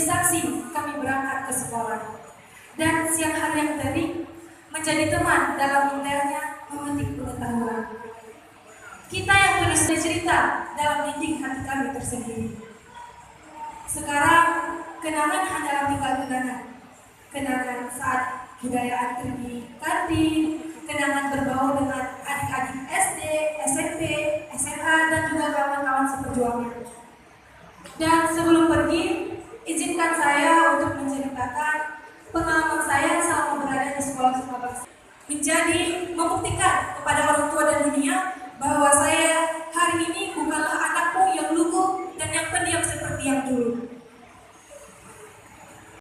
saksi kami berangkat ke sekolah. Dan siang hari yang terik menjadi teman dalam indahnya memetik pengetahuan. Kita yang terus bercerita dalam dinding hati kami tersendiri. Sekarang kenangan hanyalah tinggal kenangan. Kenangan saat budayaan di kantin, kenangan berbaur dengan adik-adik SD, SMP, SMA, dan juga kawan-kawan seperjuangan. Dan sebelum pergi, izinkan saya untuk menceritakan pengalaman saya selama berada di sekolah 15. Menjadi membuktikan kepada orang tua dan dunia bahwa saya